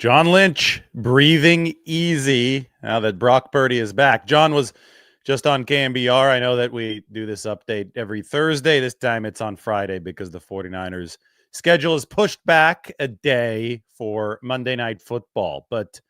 John Lynch breathing easy now that Brock Purdy is back. John was just on KMBR. I know that we do this update every Thursday. This time it's on Friday because the 49ers schedule is pushed back a day for Monday Night Football. But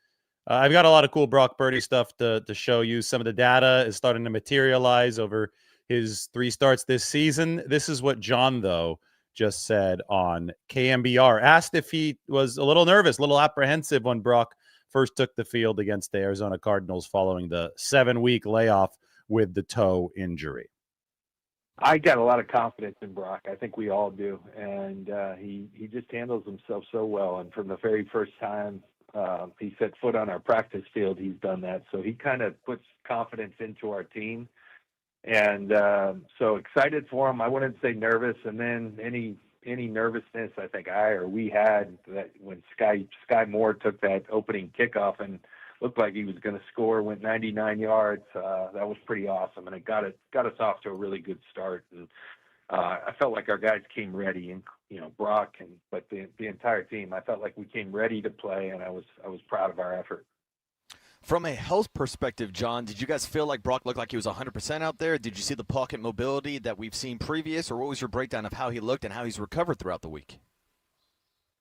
I've got a lot of cool Brock Purdy stuff to show you. Some of the data is starting to materialize over his 3 starts this season. This is what John, though, just said on KMBR. Asked if he was a little nervous, a little apprehensive when Brock first took the field against the Arizona Cardinals following the 7-week layoff with the toe injury. I got a lot of confidence in Brock. I think we all do. And he just handles himself so well. And from the very first time he set foot on our practice field, he's done that. So he kind of puts confidence into our team. And so excited for him. I wouldn't say nervous. And then any nervousness I think we had that when Sky Moore took that opening kickoff and looked like he was going to score, went 99 yards. That was pretty awesome, and it got us off to a really good start. And I felt like our guys came ready, and Brock but the entire team. I felt like we came ready to play, and I was proud of our effort. From a health perspective, John, did you guys feel like Brock looked like he was 100% out there? Did you see the pocket mobility that we've seen previous, or what was your breakdown of how he looked and how he's recovered throughout the week?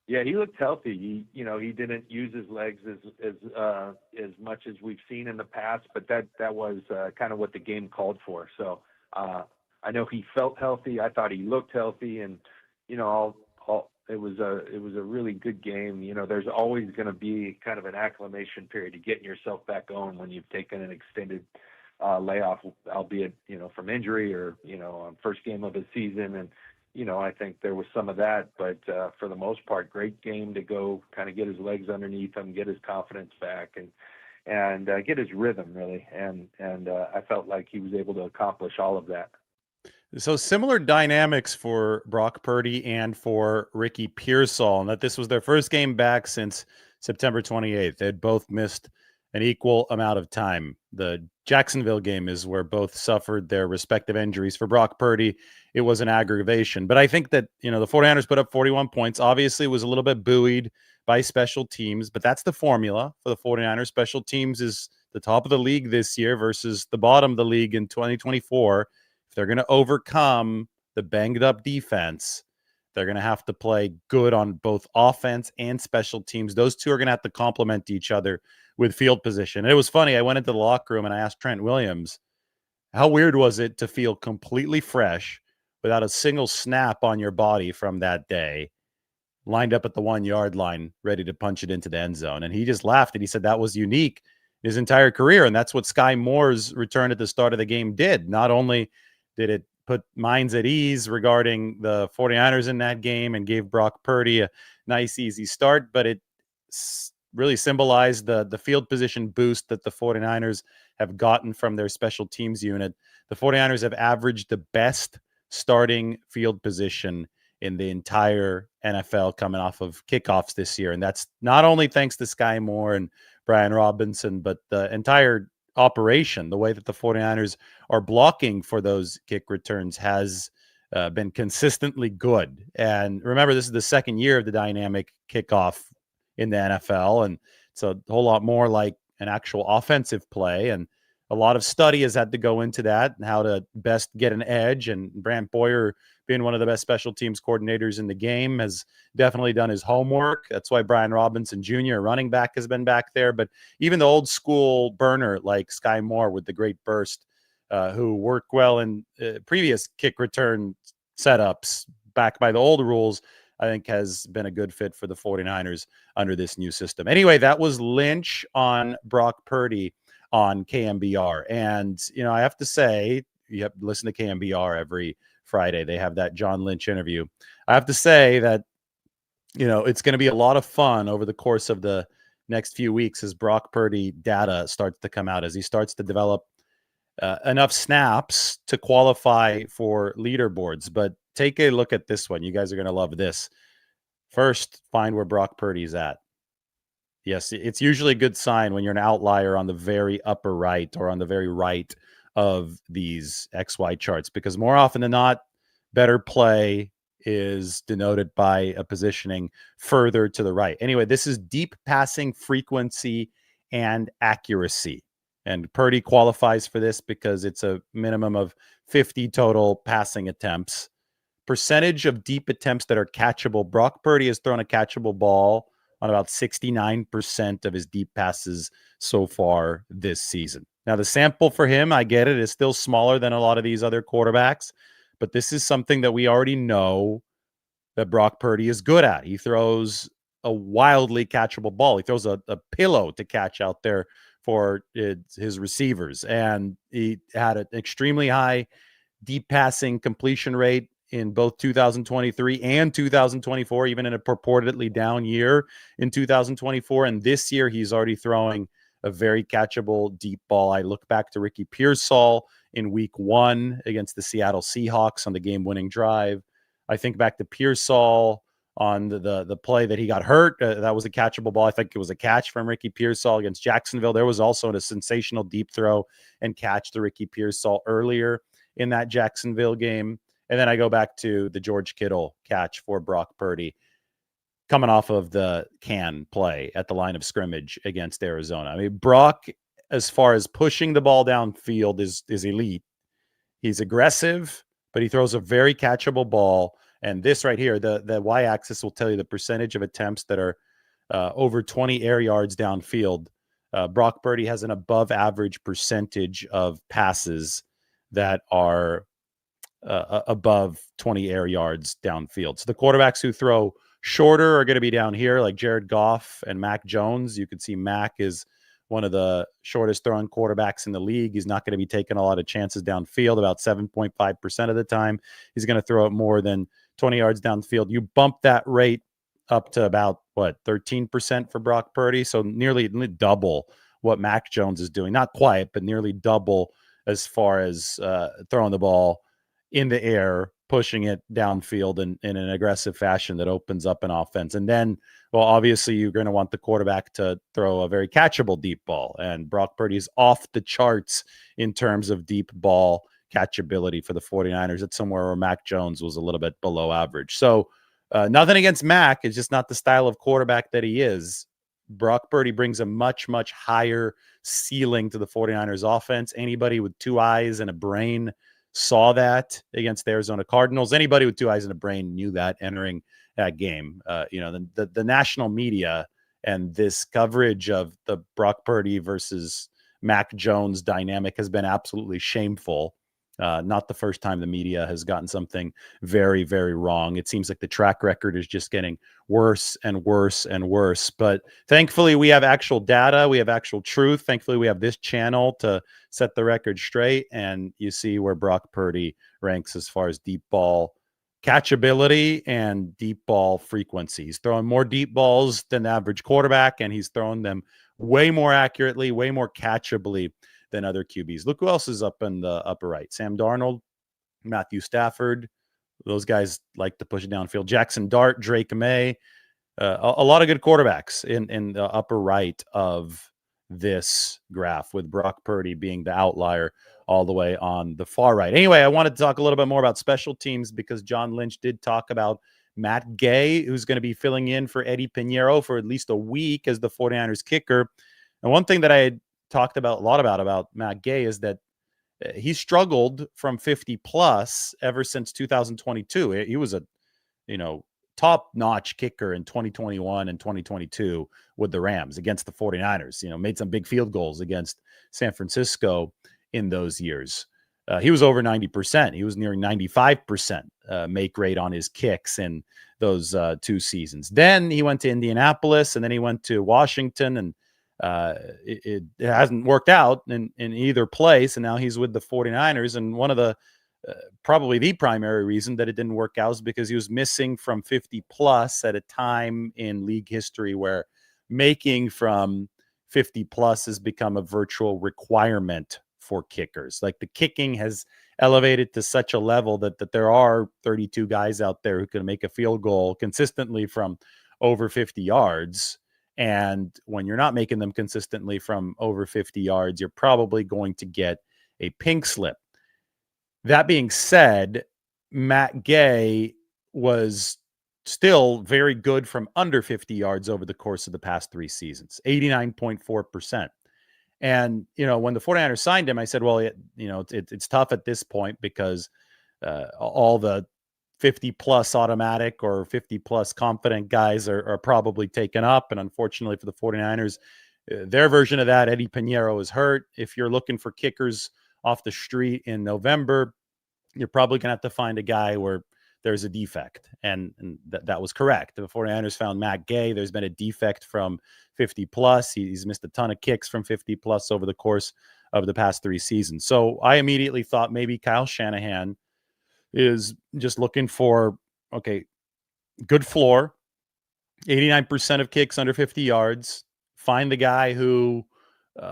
Yeah, he looked healthy. He didn't use his legs as much as we've seen in the past, but that was kind of what the game called for. So I know he felt healthy. I thought he looked healthy, and it was a really good game. There's always going to be kind of an acclimation period to getting yourself back going when you've taken an extended layoff, albeit from injury or on first game of the season. And I think there was some of that, but for the most part, great game to go kind of get his legs underneath him, get his confidence back, and get his rhythm really. And I felt like he was able to accomplish all of that. So similar dynamics for Brock Purdy and for Ricky Pearsall, and that this was their first game back since September 28th. They had both missed an equal amount of time. The Jacksonville game is where both suffered their respective injuries. For Brock Purdy, it was an aggravation. But I think that, the 49ers put up 41 points. Obviously, it was a little bit buoyed by special teams, but that's the formula for the 49ers. Special teams is the top of the league this year versus the bottom of the league in 2024. If they're going to overcome the banged up defense, they're going to have to play good on both offense and special teams. Those two are going to have to complement each other with field position. And it was funny. I went into the locker room and I asked Trent Williams, how weird was it to feel completely fresh without a single snap on your body from that day, lined up at the 1-yard line, ready to punch it into the end zone? And he just laughed and he said that was unique his entire career. And that's what Sky Moore's return at the start of the game did. Not only did it put minds at ease regarding the 49ers in that game and gave Brock Purdy a nice, easy start, but it really symbolized the field position boost that the 49ers have gotten from their special teams unit. The 49ers have averaged the best starting field position in the entire NFL coming off of kickoffs this year. And that's not only thanks to Sky Moore and Brian Robinson, but the entire operation, the way that the 49ers are blocking for those kick returns has been consistently good. And remember, this is the second year of the dynamic kickoff in the NFL, and it's a whole lot more like an actual offensive play, and a lot of study has had to go into that and how to best get an edge. And Brant Boyer, being one of the best special teams coordinators in the game, has definitely done his homework. That's why Brian Robinson Jr., running back, has been back there. But even the old school burner like Sky Moore with the great burst, who worked well in previous kick return setups back by the old rules, I think has been a good fit for the 49ers under this new system. Anyway, that was Lynch on Brock Purdy on KMBR. And, I have to say, you have to listen to KMBR every Friday. They have that John Lynch interview. I have to say that, it's going to be a lot of fun over the course of the next few weeks as Brock Purdy data starts to come out, as he starts to develop enough snaps to qualify for leaderboards. But take a look at this one. You guys are going to love this. First, find where Brock Purdy's at. Yes, it's usually a good sign when you're an outlier on the very upper right or on the very right of these XY charts, because more often than not, better play is denoted by a positioning further to the right. Anyway, this is deep passing frequency and accuracy. And Purdy qualifies for this because it's a minimum of 50 total passing attempts. Percentage of deep attempts that are catchable. Brock Purdy has thrown a catchable ball on about 69% of his deep passes so far this season. Now, the sample for him, I get it, is still smaller than a lot of these other quarterbacks, but this is something that we already know that Brock Purdy is good at. He throws a wildly catchable ball. He throws a pillow to catch out there for his receivers. And he had an extremely high deep passing completion rate in both 2023 and 2024, even in a purportedly down year in 2024. And this year, he's already throwing a very catchable deep ball. I look back to Ricky Pearsall in week 1 against the Seattle Seahawks on the game-winning drive. I think back to Pearsall on the play that he got hurt. That was a catchable ball. I think it was a catch from Ricky Pearsall against Jacksonville. There was also a sensational deep throw and catch to Ricky Pearsall earlier in that Jacksonville game. And then I go back to the George Kittle catch for Brock Purdy coming off of the can play at the line of scrimmage against Arizona. I mean, Brock, as far as pushing the ball downfield, is elite. He's aggressive, but he throws a very catchable ball. And this right here, the y-axis will tell you the percentage of attempts that are over 20 air yards downfield. Brock Purdy has an above average percentage of passes that are above 20 air yards downfield. So the quarterbacks who throw shorter are going to be down here, like Jared Goff and Mac Jones. You can see Mac is one of the shortest throwing quarterbacks in the league. He's not going to be taking a lot of chances downfield, about 7.5% of the time. He's going to throw it more than 20 yards downfield. You bump that rate up to about, 13% for Brock Purdy? So nearly double what Mac Jones is doing. Not quite, but nearly double as far as throwing the ball in the air, pushing it downfield in an aggressive fashion that opens up an offense. And then, well, obviously you're going to want the quarterback to throw a very catchable deep ball. And Brock Purdy is off the charts in terms of deep ball catchability for the 49ers. It's somewhere where Mac Jones was a little bit below average. So nothing against Mac. It's just not the style of quarterback that he is. Brock Purdy brings a much, much higher ceiling to the 49ers offense. Anybody with 2 eyes and a brain saw that against the Arizona Cardinals. Anybody with 2 eyes and a brain knew that entering that game. The national media and this coverage of the Brock Purdy versus Mac Jones dynamic has been absolutely shameful. Not the first time the media has gotten something very, very wrong. It seems like the track record is just getting worse and worse and worse. But thankfully, we have actual data. We have actual truth. Thankfully, we have this channel to set the record straight. And you see where Brock Purdy ranks as far as deep ball catchability and deep ball frequency. He's throwing more deep balls than the average quarterback, and he's throwing them way more accurately, way more catchably than other QBs. Look who else is up in the upper right. Sam Darnold, Matthew Stafford. Those guys like to push it downfield. Jackson Dart, Drake May. A lot of good quarterbacks in the upper right of this graph, with Brock Purdy being the outlier all the way on the far right. Anyway, I wanted to talk a little bit more about special teams because John Lynch did talk about Matt Gay, who's going to be filling in for Eddie Pinheiro for at least a week as the 49ers kicker. And one thing that I had talked about a lot about Matt Gay is that he struggled from 50 plus ever since 2022. He was a, top-notch kicker in 2021 and 2022 with the Rams against the 49ers, made some big field goals against San Francisco in those years. He was over 90%. He was nearing 95% make rate on his kicks in those 2 seasons. Then he went to Indianapolis, and then he went to Washington, and it hasn't worked out in either place. And now he's with the 49ers. And one of the probably the primary reason that it didn't work out is because he was missing from 50 plus at a time in league history where making from 50 plus has become a virtual requirement for kickers. Like, the kicking has elevated to such a level that there are 32 guys out there who can make a field goal consistently from over 50 yards. And when you're not making them consistently from over 50 yards, you're probably going to get a pink slip. That being said, Matt Gay was still very good from under 50 yards over the course of the past 3 seasons, 89.4%. And, when the 49ers signed him, I said, well, it's tough at this point because all the 50 plus automatic or 50 plus confident guys are probably taken up. And unfortunately for the 49ers, their version of that, Eddie Pinheiro, is hurt. If you're looking for kickers off the street in November, you're probably going to have to find a guy where there's a defect. And that was correct. The 49ers found Matt Gay. There's been a defect from 50 plus. He's missed a ton of kicks from 50 plus over the course of the past 3 seasons. So I immediately thought maybe Kyle Shanahan is just looking for, okay, good floor, 89% of kicks under 50 yards. Find the guy who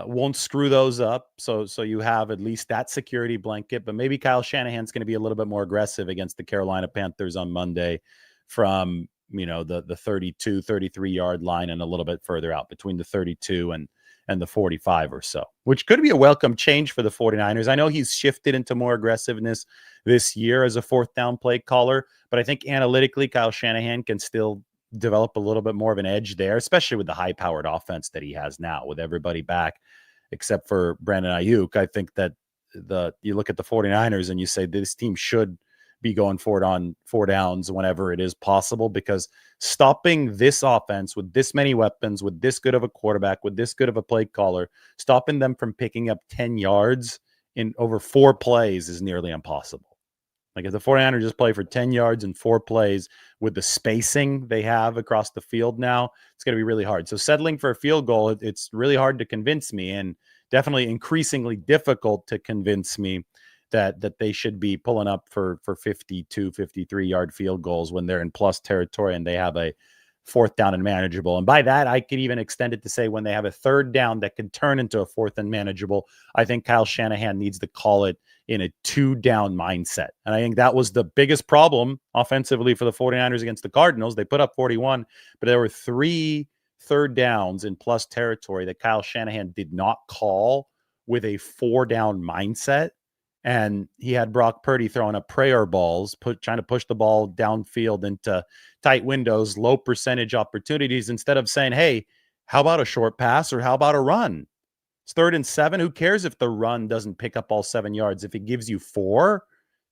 won't screw those up. So you have at least that security blanket. But maybe Kyle Shanahan's going to be a little bit more aggressive against the Carolina Panthers on Monday from, the 32, 33 yard line and a little bit further out between the 32 and the 45 or so, which could be a welcome change for the 49ers. I know he's shifted into more aggressiveness this year as a fourth down play caller, but I think analytically Kyle Shanahan can still develop a little bit more of an edge there, especially with the high-powered offense that he has now with everybody back except for Brandon Ayuk. I think that you look at the 49ers and you say this team should be going for it on 4 downs whenever it is possible, because stopping this offense with this many weapons, with this good of a quarterback, with this good of a play caller, stopping them from picking up 10 yards in over 4 plays is nearly impossible. Like if the 49ers just play for 10 yards in 4 plays with the spacing they have across the field now, it's going to be really hard. So settling for a field goal, it's really hard to convince me, and definitely increasingly difficult to convince me that they should be pulling up for 52, 53-yard field goals when they're in plus territory and they have a 4th down and manageable. And by that, I could even extend it to say when they have a 3rd down that can turn into a 4th and manageable, I think Kyle Shanahan needs to call it in a 2-down mindset. And I think that was the biggest problem offensively for the 49ers against the Cardinals. They put up 41, but there were 3 3rd downs in plus territory that Kyle Shanahan did not call with a 4-down mindset. And he had Brock Purdy throwing up prayer balls, trying to push the ball downfield into tight windows, low percentage opportunities, instead of saying, hey, how about a short pass or how about a run? It's 3rd and 7. Who cares if the run doesn't pick up all 7 yards? If it gives you 4,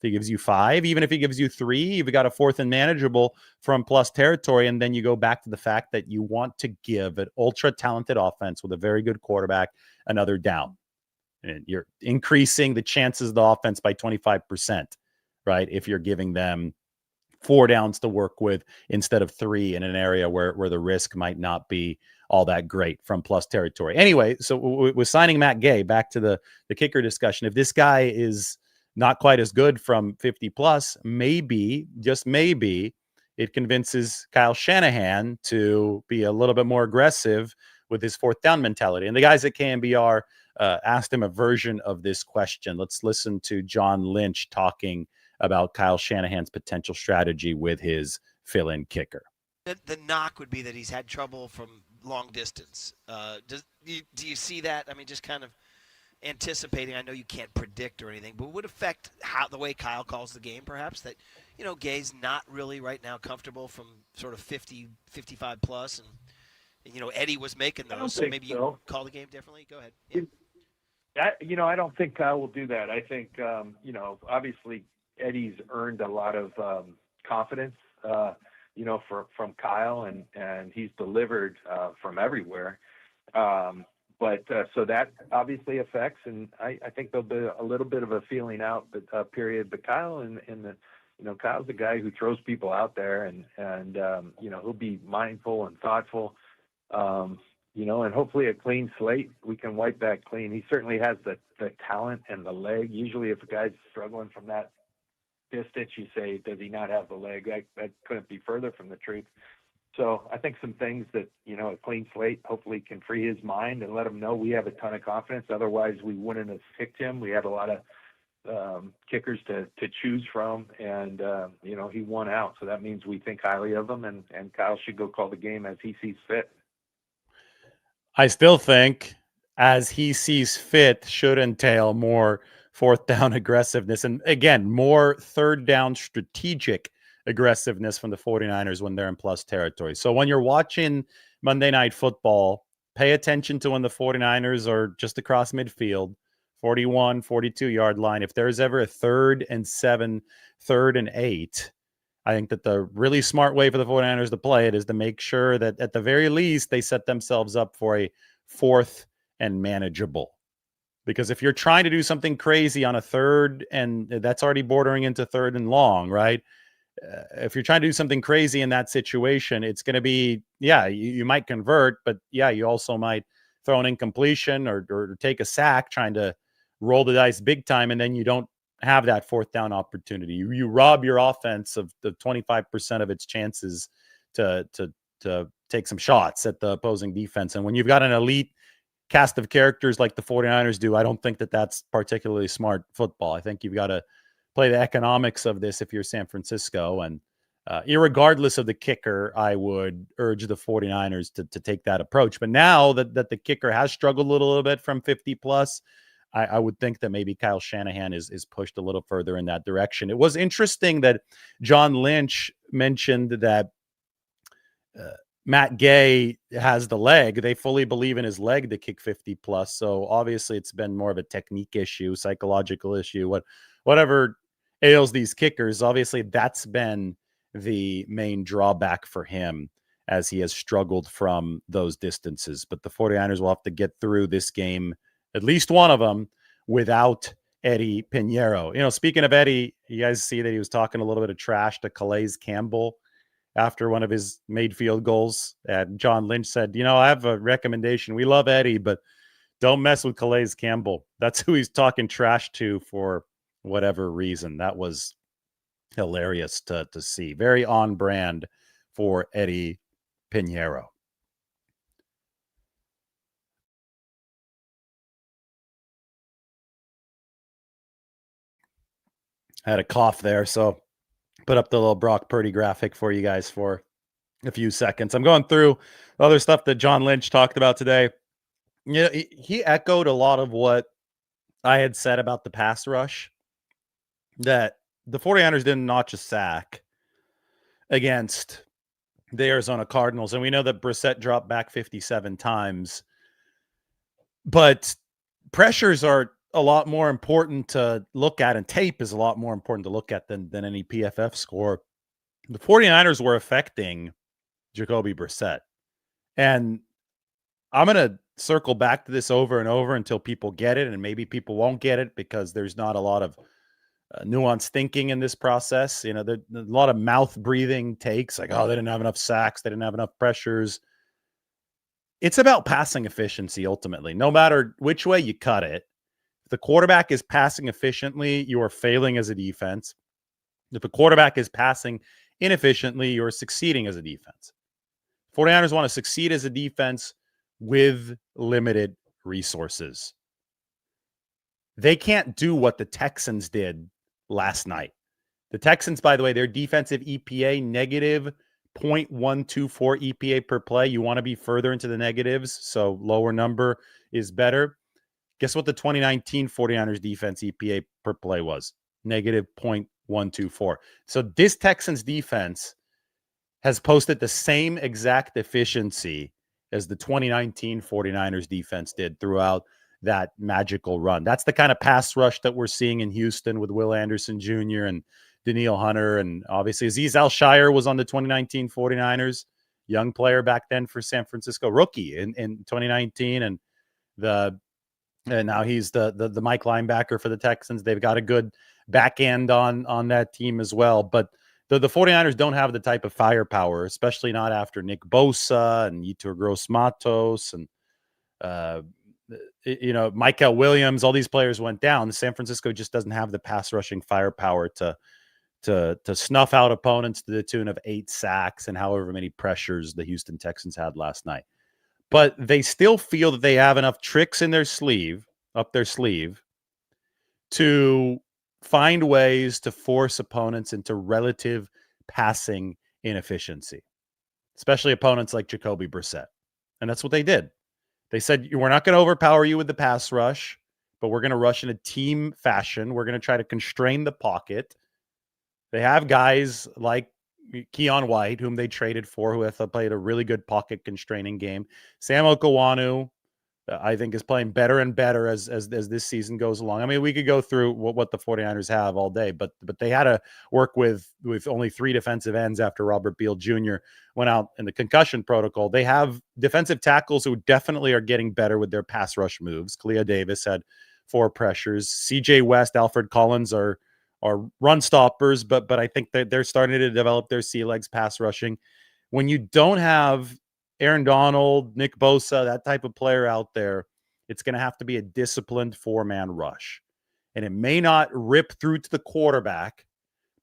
if it gives you 5, even if it gives you 3, you've got a 4th and manageable from plus territory. And then you go back to the fact that you want to give an ultra-talented offense with a very good quarterback another down. And you're increasing the chances of the offense by 25%, right? If you're giving them 4 downs to work with instead of 3 in an area where the risk might not be all that great from plus territory. Anyway, so with signing Matt Gay, back to the kicker discussion, if this guy is not quite as good from 50 plus, maybe, just maybe, it convinces Kyle Shanahan to be a little bit more aggressive with his 4th down mentality. And the guys at KNBR asked him a version of this question. Let's listen to John Lynch talking about Kyle Shanahan's potential strategy with his fill-in kicker. The knock would be that he's had trouble from long distance. Do you see that? I mean, just kind of anticipating. I know you can't predict or anything, but would affect the way Kyle calls the game, perhaps, that, Gay's not really right now comfortable from sort of 50, 55 plus, and Eddie was making those, so maybe you call the game differently. Go ahead. Yeah. I don't think Kyle will do that. I think, obviously Eddie's earned a lot of confidence, from Kyle, and he's delivered from everywhere. So that obviously affects, and I think there'll be a little bit of a feeling out period. But Kyle Kyle's the guy who throws people out there, and he'll be mindful and thoughtful. And hopefully a clean slate, we can wipe that clean. He certainly has the talent and the leg. Usually if a guy's struggling from that distance, you say, does he not have the leg? That couldn't be further from the truth. So I think some things that, a clean slate hopefully can free his mind and let him know we have a ton of confidence. Otherwise we wouldn't have picked him. We had a lot of kickers to choose from, and, he won out. So that means we think highly of him, and Kyle should go call the game as he sees fit. I still think as he sees fit should entail more 4th down aggressiveness. And again, more 3rd down strategic aggressiveness from the 49ers when they're in plus territory. So when you're watching Monday Night Football, pay attention to when the 49ers are just across midfield, 41, 42-yard line. If there's ever a 3rd and 7, 3rd and 8, I think that the really smart way for the 49ers to play it is to make sure that at the very least they set themselves up for a 4th and manageable. Because if you're trying to do something crazy on a 3rd, and that's already bordering into 3rd and long, right? If you're trying to do something crazy in that situation, it's going to be, you might convert, but you also might throw an incompletion or take a sack trying to roll the dice big time, and then you don't have that 4th down opportunity. You rob your offense of the 25% of its chances to take some shots at the opposing defense. And when you've got an elite cast of characters like the 49ers do, I don't think that that's particularly smart football. I think you've got to play the economics of this if you're San Francisco. And irregardless of the kicker, I would urge the 49ers to take that approach. But now that the kicker has struggled a little bit from 50 plus, I would think that maybe Kyle Shanahan is pushed a little further in that direction. It was interesting that John Lynch mentioned that Matt Gay has the leg. They fully believe in his leg to kick 50 plus. So obviously it's been more of a technique issue, psychological issue, whatever ails these kickers. Obviously that's been the main drawback for him as he has struggled from those distances. But the 49ers will have to get through this game, at least one of them, without Eddie Pinheiro. Speaking of Eddie, you guys see that he was talking a little bit of trash to Calais Campbell after one of his made field goals. And John Lynch said, I have a recommendation. We love Eddie, but don't mess with Calais Campbell. That's who he's talking trash to for whatever reason. That was hilarious to see. Very on brand for Eddie Pinheiro. I had a cough there, so put up the little Brock Purdy graphic for you guys for a few seconds. I'm going through other stuff that John Lynch talked about today. He echoed a lot of what I had said about the pass rush, that the 49ers didn't notch a sack against the Arizona Cardinals. And we know that Brissett dropped back 57 times. But pressures are a lot more important to look at, and tape is a lot more important to look at than any PFF score. The 49ers were affecting Jacoby Brissett. And I'm going to circle back to this over and over until people get it, and maybe people won't get it because there's not a lot of nuanced thinking in this process. There's a lot of mouth breathing takes like, oh, they didn't have enough sacks, they didn't have enough pressures. It's about passing efficiency ultimately, no matter which way you cut it. If the quarterback is passing efficiently, you are failing as a defense. If the quarterback is passing inefficiently, you're succeeding as a defense. 49ers want to succeed as a defense with limited resources. They can't do what the Texans did last night. The Texans, by the way, their defensive EPA, negative 0.124 EPA per play. You want to be further into the negatives, so lower number is better. Guess what the 2019 49ers defense EPA per play was? Negative 0.124. So this Texans defense has posted the same exact efficiency as the 2019 49ers defense did throughout that magical run. That's the kind of pass rush that we're seeing in Houston with Will Anderson Jr. and Daniil Hunter. And obviously Azeez Al-Shaair was on the 2019 49ers, young player back then for San Francisco, rookie in 2019. And now he's the Mike linebacker for the Texans. They've got a good back end on that team as well. But the 49ers don't have the type of firepower, especially not after Nick Bosa and Yetur Gross-Matos and Michael Williams. All these players went down. San Francisco just doesn't have the pass rushing firepower to snuff out opponents to the tune of 8 sacks and however many pressures the Houston Texans had last night. But they still feel that they have enough tricks in their sleeve, up their sleeve, to find ways to force opponents into relative passing inefficiency, especially opponents like Jacoby Brissett. And that's what they did. They said, we're not going to overpower you with the pass rush, but we're going to rush in a team fashion. We're going to try to constrain the pocket. They have guys like Keon White, whom they traded for, who I thought played a really good pocket constraining game. Sam Okawanu, I think, is playing better and better as this season goes along. I mean, we could go through what the 49ers have all day, but they had to work with only 3 defensive ends after Robert Beal Jr. went out in the concussion protocol. They have defensive tackles who definitely are getting better with their pass rush moves. Cleo Davis had 4 pressures. CJ West, Alfred Collins are run stoppers, but I think that they're starting to develop their sea legs pass rushing. When you don't have Aaron Donald, Nick Bosa, that type of player out there, it's going to have to be a disciplined 4-man rush. And it may not rip through to the quarterback,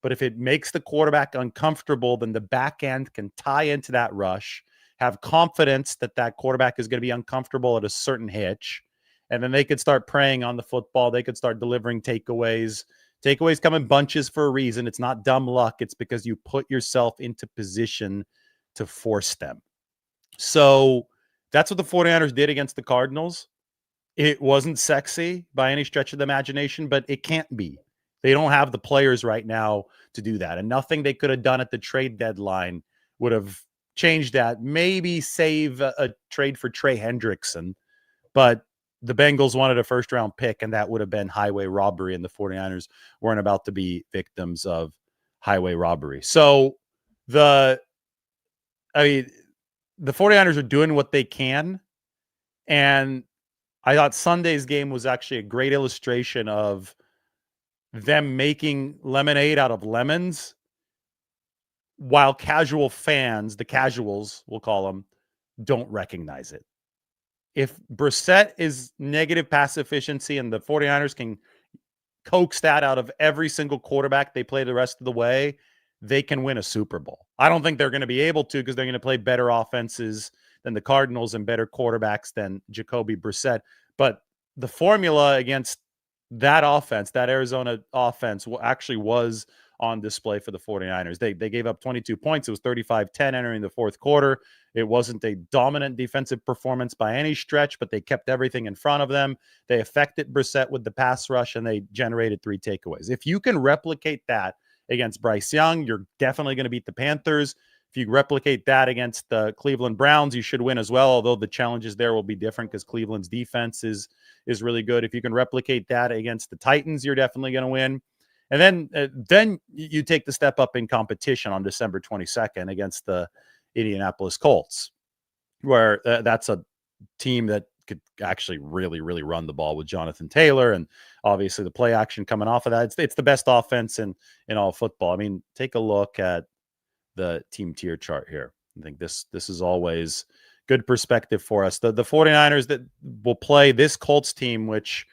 but if it makes the quarterback uncomfortable, then the back end can tie into that rush, have confidence that that quarterback is going to be uncomfortable at a certain hitch, and then they could start preying on the football. They could start delivering takeaways. Takeaways come in bunches for a reason. It's not dumb luck. It's because you put yourself into position to force them. So that's what the 49ers did against the Cardinals. It wasn't sexy by any stretch of the imagination, but it can't be. They don't have the players right now to do that. And nothing they could have done at the trade deadline would have changed that. Maybe save a trade for Trey Hendrickson, but the Bengals wanted a first-round pick, and that would have been highway robbery, and the 49ers weren't about to be victims of highway robbery. So the 49ers are doing what they can, and I thought Sunday's game was actually a great illustration of them making lemonade out of lemons, while casual fans, the casuals, we'll call them, don't recognize it. If Brissett is negative pass efficiency and the 49ers can coax that out of every single quarterback they play the rest of the way, they can win a Super Bowl. I don't think they're going to be able to, because they're going to play better offenses than the Cardinals and better quarterbacks than Jacoby Brissett. But the formula against that offense, that Arizona offense, actually was on display for the 49ers. They gave up 22 points. It was 35-10 entering the fourth quarter. It wasn't a dominant defensive performance by any stretch, but they kept everything in front of them. They affected Brissett with the pass rush, and they generated 3 takeaways. If you can replicate that against Bryce Young, you're definitely going to beat the Panthers. If you replicate that against the Cleveland Browns, you should win as well, although the challenges there will be different because Cleveland's defense is really good. If you can replicate that against the Titans, you're definitely going to win. And then you take the step up in competition on December 22nd against the Indianapolis Colts, where that's a team that could actually really, really run the ball with Jonathan Taylor, and obviously the play action coming off of that. It's the best offense in all football. I mean, take a look at the team tier chart here. I think this is always good perspective for us. The 49ers that will play this Colts team, which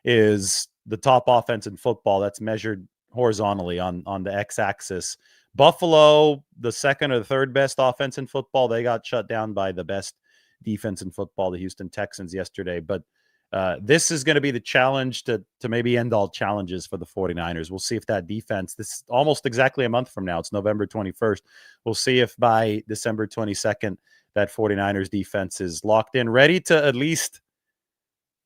is the top offense in football, that's measured horizontally on the x-axis. Buffalo, the second or the third best offense in football, they got shut down by the best defense in football, the Houston Texans, yesterday. But this is going to be the challenge to maybe end all challenges for the 49ers. We'll see if that defense, this is almost exactly a month from now, it's November 21st. We'll see if by December 22nd, that 49ers defense is locked in, ready to at least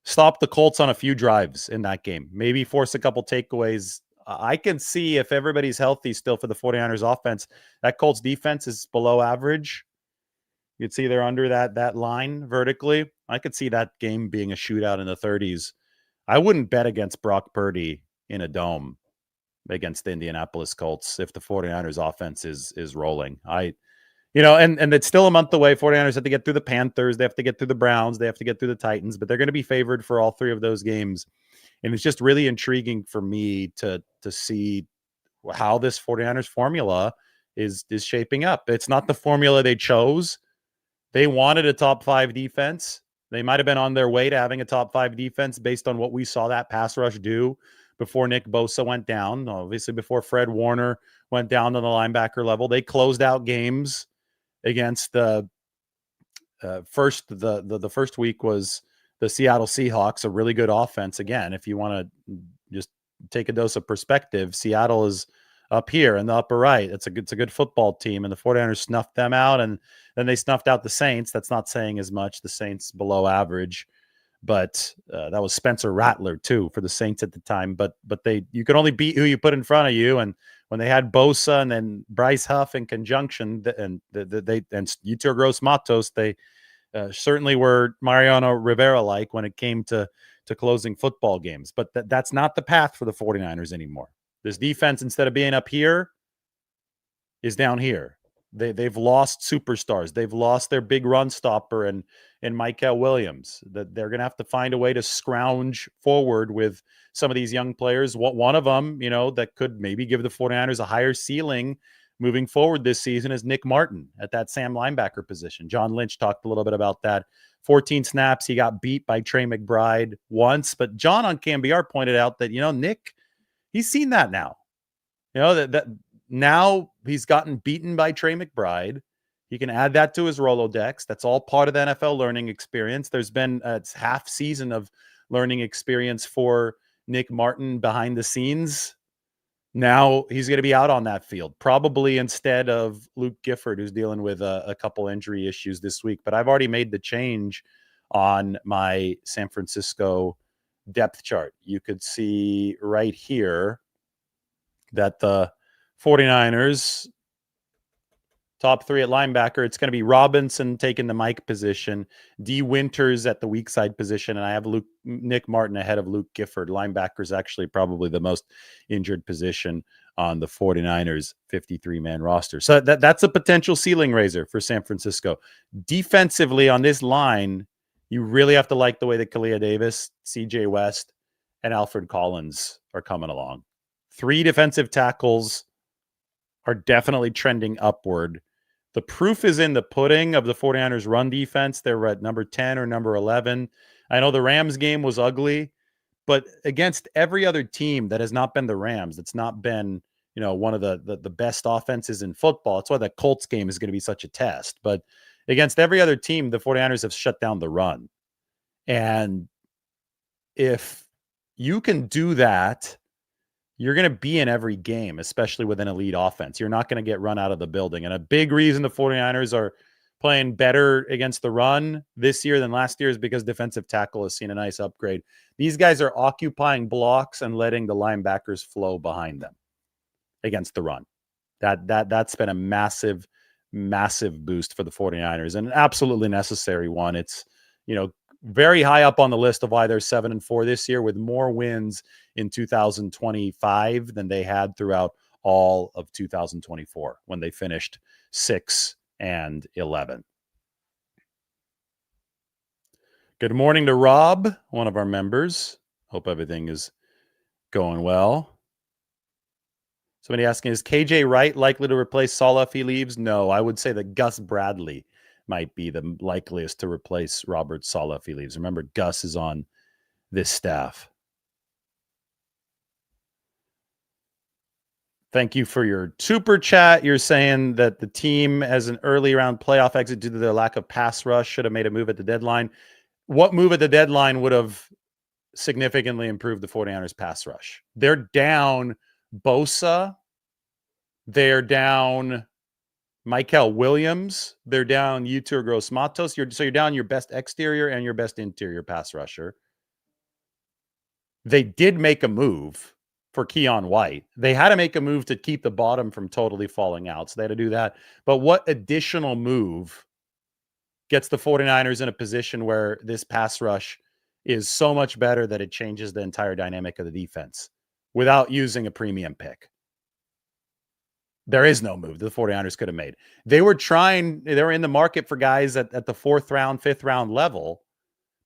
stop the Colts on a few drives in that game, maybe force a couple takeaways. I can see, if everybody's healthy still for the 49ers offense, that Colts defense is below average. You'd see they're under that line vertically. I could see that game being a shootout in the 30s. I wouldn't bet against Brock Purdy in a dome against the Indianapolis Colts if the 49ers offense is rolling. And it's still a month away. 49ers have to get through the Panthers. They have to get through the Browns. They have to get through the Titans, but they're going to be favored for all 3 of those games. And it's just really intriguing for me to see how this 49ers formula is shaping up. It's not the formula they chose. They wanted a top 5 defense. They might have been on their way to having a top 5 defense based on what we saw that pass rush do before Nick Bosa went down. Obviously, before Fred Warner went down to the linebacker level. They closed out games against the first week was the Seattle Seahawks, a really good offense. Again, if you want to just take a dose of perspective, Seattle is up here in the upper right. It's a good football team, and the 49ers snuffed them out, and then they snuffed out the Saints. That's not saying as much. The Saints below average. but that was Spencer Rattler too for the Saints at the time. But you could only beat who you put in front of you. And when they had Bosa and then Bryce Huff in conjunction, and Yetur Gross-Matos, they certainly were Mariano Rivera-like when it came to closing football games. But that's not the path for the 49ers anymore. This defense, instead of being up here, is down here. They've lost superstars. They've lost their big run stopper and Michael Williams. That they're going to have to find a way to scrounge forward with some of these young players. One of them, that could maybe give the 49ers a higher ceiling moving forward this season is Nick Martin at that Sam linebacker position. John Lynch talked a little bit about that. 14 snaps. He got beat by Trey McBride once, but John on KMBR pointed out that, Nick, he's seen that now. That now he's gotten beaten by Trey McBride. He can add that to his Rolodex. That's all part of the NFL learning experience. There's been a half season of learning experience for Nick Martin behind the scenes. Now he's going to be out on that field, probably instead of Luke Gifford, who's dealing with a couple injury issues this week. But I've already made the change on my San Francisco depth chart. You could see right here that the 49ers top three at linebacker, it's going to be Robinson taking the Mike position, D. Winters at the weak side position, and I have Nick Martin ahead of Luke Gifford. Linebacker is actually probably the most injured position on the 49ers 53-man roster. So that's a potential ceiling raiser for San Francisco. Defensively on this line, you really have to like the way that Kalia Davis, CJ West, and Alfred Collins are coming along. 3 defensive tackles are definitely trending upward. The proof is in the pudding of the 49ers run defense. They're at number 10 or number 11. I know the Rams game was ugly, but against every other team that has not been the Rams, that's not been, one of the best offenses in football. That's why the Colts game is going to be such a test. But against every other team, the 49ers have shut down the run. And if you can do that, you're going to be in every game, especially with an elite offense. You're not going to get run out of the building. And a big reason the 49ers are playing better against the run this year than last year is because defensive tackle has seen a nice upgrade. These guys are occupying blocks and letting the linebackers flow behind them against the run. That's been a massive, massive boost for the 49ers and an absolutely necessary one. It's, very high up on the list of why they're 7-4 this year, with more wins in 2025 than they had throughout all of 2024 when they finished 6-11. Good morning to Rob, one of our members. Hope everything is going well. Somebody asking, is KJ Wright likely to replace Saleh if he leaves? No, I would say that Gus Bradley might be the likeliest to replace Robert Saleh if he leaves. Remember, Gus is on this staff. Thank you for your super chat. You're saying that the team as an early round playoff exit due to their lack of pass rush should have made a move at the deadline. What move at the deadline would have significantly improved the 49ers pass rush? They're down Bosa. They're down Michael Williams. They're down Yetur Gross-Matos. You're down your best exterior and your best interior pass rusher. They did make a move for Keon White. They had to make a move to keep the bottom from totally falling out. So they had to do that. But what additional move gets the 49ers in a position where this pass rush is so much better that it changes the entire dynamic of the defense without using a premium pick? There is no move the 49ers could have made. They were in the market for guys at the 4th round, 5th round level.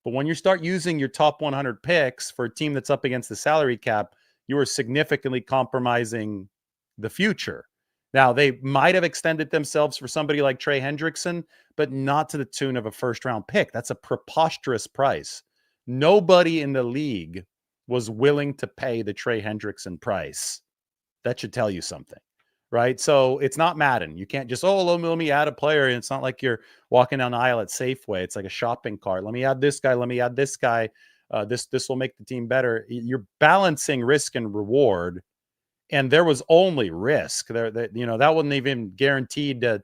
But when you start using your top 100 picks for a team that's up against the salary cap, you are significantly compromising the future. Now, they might have extended themselves for somebody like Trey Hendrickson, but not to the tune of a 1st round pick. That's a preposterous price. Nobody in the league was willing to pay the Trey Hendrickson price. That should tell you something. Right. So it's not Madden. You can't just, let me add a player. And it's not like you're walking down the aisle at Safeway. It's like a shopping cart. Let me add this guy. Let me add this guy. This will make the team better. You're balancing risk and reward. And there was only risk there. That wasn't even guaranteed to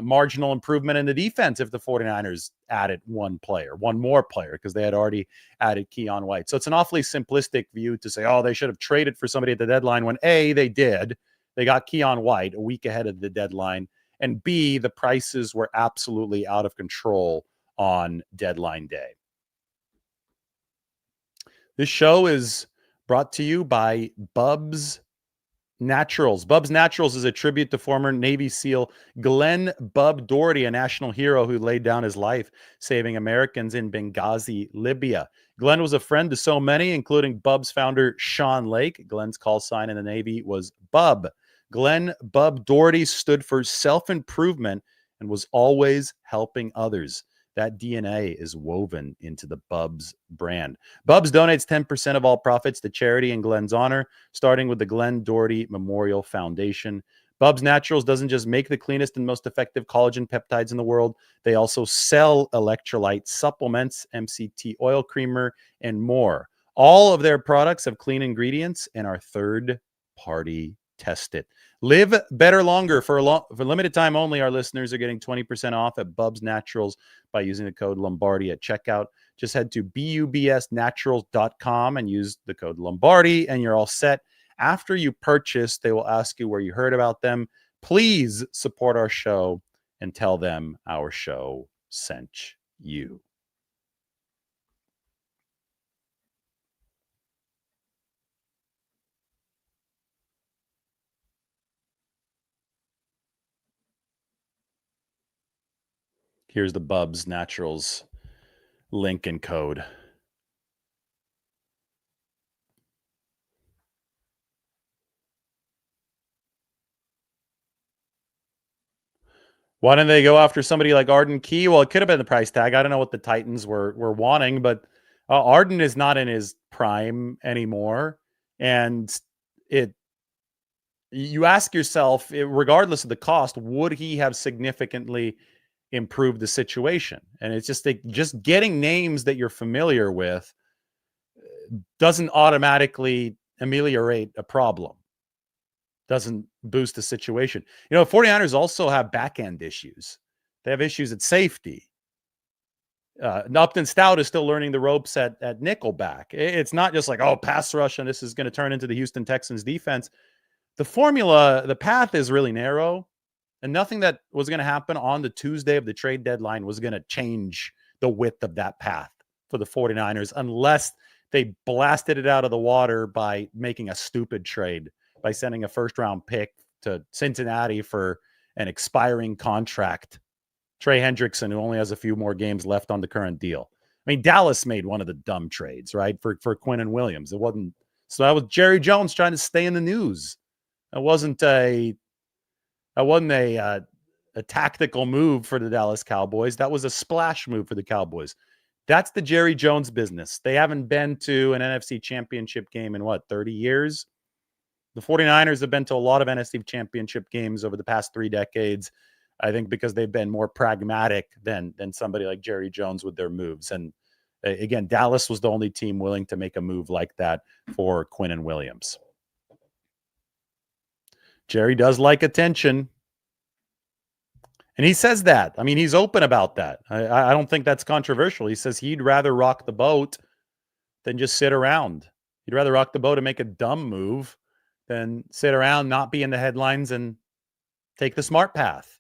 marginal improvement in the defense if the 49ers added one more player, because they had already added Keon White. So it's an awfully simplistic view to say, oh, they should have traded for somebody at the deadline, when A, they did. They got Keon White a week ahead of the deadline, and B, the prices were absolutely out of control on deadline day. This show is brought to you by Bubs Naturals. Bubs Naturals is a tribute to former Navy SEAL Glenn Bub Doherty, a national hero who laid down his life saving Americans in Benghazi, Libya. Glenn was a friend to so many, including Bub's founder, Sean Lake. Glenn's call sign in the Navy was Bub. Glenn Bub Doherty stood for self-improvement and was always helping others. That DNA is woven into the Bubs brand. Bubs donates 10% of all profits to charity in Glenn's honor, starting with the Glenn Doherty Memorial Foundation. Bubs Naturals doesn't just make the cleanest and most effective collagen peptides in the world. They also sell electrolyte supplements, MCT oil creamer, and more. All of their products have clean ingredients and are third-party tested. Live better longer. For limited time only, our listeners are getting 20% off at Bubs Naturals by using the code Lombardi at checkout. Just head to bubsnaturals.com and use the code Lombardi, and you're all set. After you purchase, they will ask you where you heard about them. Please support our show and tell them our show sent you. Here's the Bubs Naturals link and code. Why didn't they go after somebody like Arden Key? Well, it could have been the price tag. I don't know what the Titans were wanting, but Arden is not in his prime anymore. And you ask yourself, regardless of the cost, would he have significantly improved the situation? And it's just getting names that you're familiar with doesn't automatically ameliorate a problem. Doesn't boost the situation. 49ers also have back-end issues. They have issues at safety. Upton Stout is still learning the ropes at nickelback. It's not just like, oh, pass rush, and this is going to turn into the Houston Texans defense. The path is really narrow, and nothing that was going to happen on the Tuesday of the trade deadline was going to change the width of that path for the 49ers, unless they blasted it out of the water by making a stupid trade, by sending a first-round pick to Cincinnati for an expiring contract. Trey Hendrickson, who only has a few more games left on the current deal. I mean, Dallas made one of the dumb trades, right, for Quinnen Williams. It wasn't. So that was Jerry Jones trying to stay in the news. It wasn't a tactical move for the Dallas Cowboys. That was a splash move for the Cowboys. That's the Jerry Jones business. They haven't been to an NFC championship game in 30 years? The 49ers have been to a lot of NFC championship games over the past 3 decades, I think, because they've been more pragmatic than somebody like Jerry Jones with their moves. And again, Dallas was the only team willing to make a move like that for Quinnen Williams. Jerry does like attention. And he says that. I mean, he's open about that. I don't think that's controversial. He says he'd rather rock the boat than just sit around. He'd rather rock the boat and make a dumb move than sit around, not be in the headlines, and take the smart path.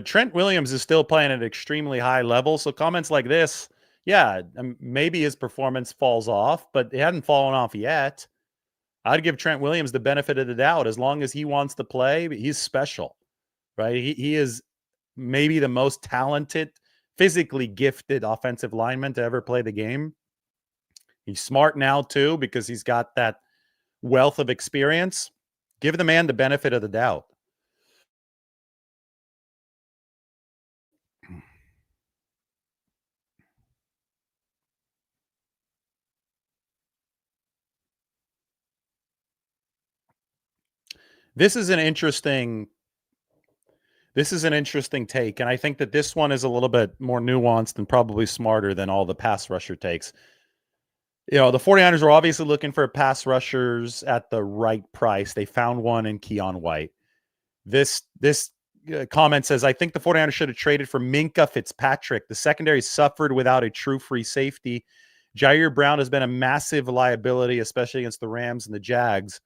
Trent Williams is still playing at an extremely high level. So comments like this, yeah, maybe his performance falls off, but it hadn't fallen off yet. I'd give Trent Williams the benefit of the doubt. As long as he wants to play, he's special, right? He is maybe the most talented, physically gifted offensive lineman to ever play the game. He's smart now, too, because he's got that wealth of experience. Give the man the benefit of the doubt. This is an interesting This is an interesting take, and I think that this one is a little bit more nuanced and probably smarter than all the pass rusher takes. The 49ers were obviously looking for pass rushers at the right price. They found one in Keon White. This comment says, I think the 49ers should have traded for Minkah Fitzpatrick. The secondary suffered without a true free safety. Jair Brown has been a massive liability, especially against the Rams and the Jags.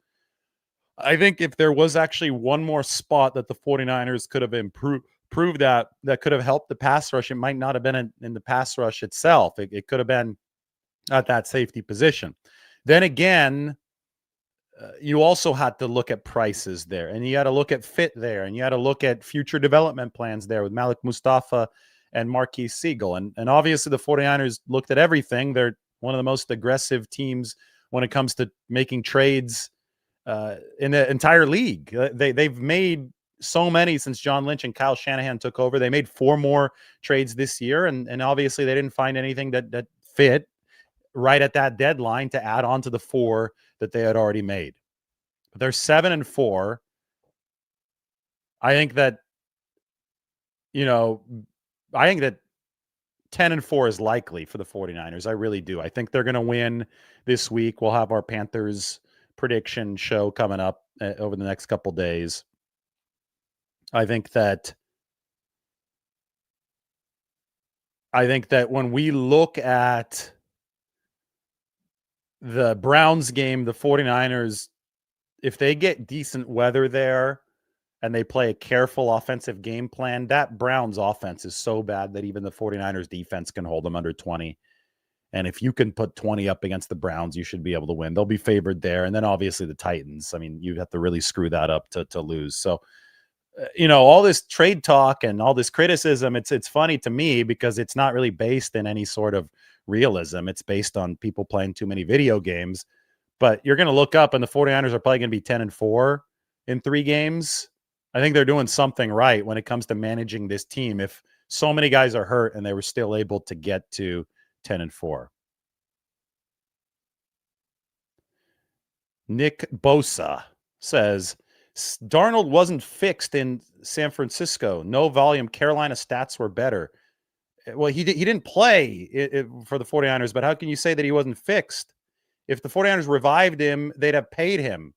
I think if there was actually one more spot that the 49ers could have improved that could have helped the pass rush, it might not have been in the pass rush itself. It could have been at that safety position. Then again, you also had to look at prices there, and you had to look at fit there, and you had to look at future development plans there with Malik Mustafa and Marquise Siegel. And obviously the 49ers looked at everything. They're one of the most aggressive teams when it comes to making trades in the entire league. They've made so many since John Lynch and Kyle Shanahan took over. They made 4 more trades this year, and obviously they didn't find anything that fit right at that deadline to add on to the 4 that they had already made. But they're 7-4. I think that 10-4 is likely for the 49ers. I really do. I think they're going to win this week. We'll have our Panthers prediction show coming up over the next couple days. I think that when we look at the Browns game, the 49ers, if they get decent weather there and they play a careful offensive game plan, that Browns offense is so bad that even the 49ers defense can hold them under 20. And if you can put 20 up against the Browns, you should be able to win. They'll be favored there. And then obviously the Titans. I mean, you have to really screw that up to lose. So, all this trade talk and all this criticism, it's funny to me because it's not really based in any sort of realism. It's based on people playing too many video games. But you're going to look up and the 49ers are probably going to be 10-4 in 3 games. I think they're doing something right when it comes to managing this team. If so many guys are hurt and they were still able to get to 10-4. Nick Bosa says, Darnold wasn't fixed in San Francisco. No volume. Carolina stats were better. Well, he didn't play for the 49ers, but how can you say that he wasn't fixed? If the 49ers revived him, they'd have paid him.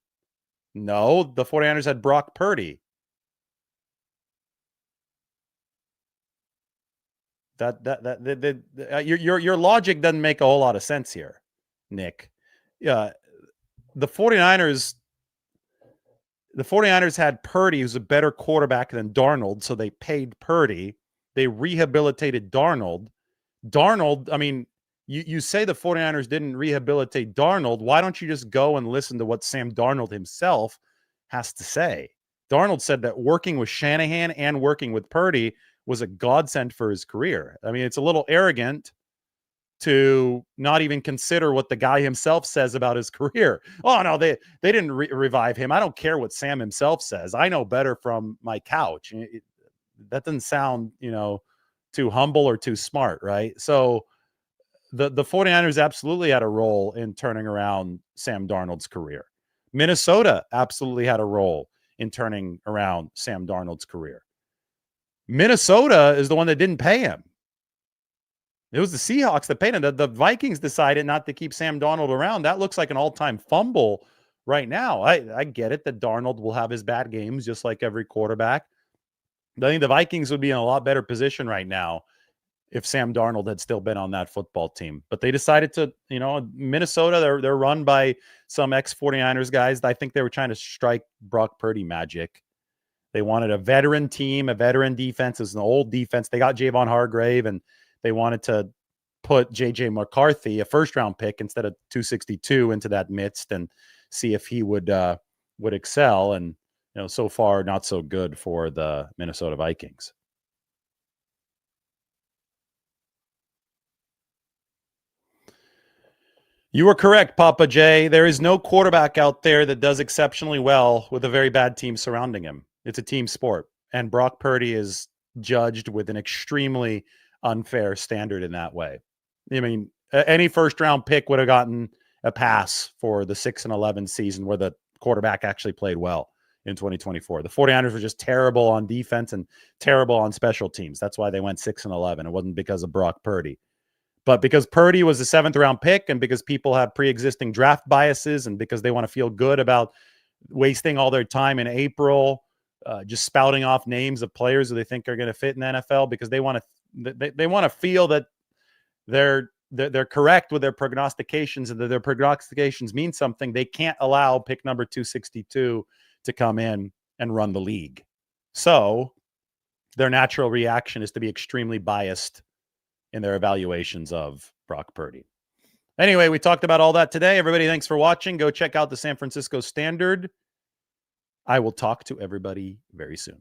No, the 49ers had Brock Purdy. Your logic doesn't make a whole lot of sense here, Nick. The 49ers had Purdy, who's a better quarterback than Darnold, so they paid Purdy. They rehabilitated Darnold. I mean, you say the 49ers didn't rehabilitate Darnold. Why don't you just go and listen to what Sam Darnold himself has to say? Darnold said that working with Shanahan and working with Purdy was a godsend for his career. I mean, it's a little arrogant to not even consider what the guy himself says about his career. Oh, no, they didn't revive him. I don't care what Sam himself says. I know better from my couch. That doesn't sound, too humble or too smart, right? So the 49ers absolutely had a role in turning around Sam Darnold's career. Minnesota absolutely had a role in turning around Sam Darnold's career. Minnesota is the one that didn't pay him. It was the Seahawks that paid him. The Vikings decided not to keep Sam Darnold around. That looks like an all-time fumble right now. I get it that Darnold will have his bad games just like every quarterback. I think the Vikings would be in a lot better position right now if Sam Darnold had still been on that football team. But they decided to, Minnesota, they're run by some ex-49ers guys. I think they were trying to strike Brock Purdy magic. They wanted a veteran team, a veteran defense. It was an old defense. They got Javon Hargrave, and they wanted to put J.J. McCarthy, a first-round pick, instead of 262 into that midst and see if he would excel. And, so far, not so good for the Minnesota Vikings. You are correct, Papa J. There is no quarterback out there that does exceptionally well with a very bad team surrounding him. It's a team sport. And Brock Purdy is judged with an extremely unfair standard in that way. I mean, any first-round pick would have gotten a pass for the 6-11 season where the quarterback actually played well. in 2024. The 49ers were just terrible on defense and terrible on special teams. That's why they went 6-11. It wasn't because of Brock Purdy. But because Purdy was a 7th-round pick and because people have pre-existing draft biases and because they want to feel good about wasting all their time in April just spouting off names of players who they think are going to fit in the NFL because they want to feel that they're correct with their prognostications and that their prognostications mean something, they can't allow pick number 262 to come in and run the league. So their natural reaction is to be extremely biased in their evaluations of Brock Purdy. Anyway, we talked about all that today. Everybody, thanks for watching. Go check out the San Francisco Standard. I will talk to everybody very soon.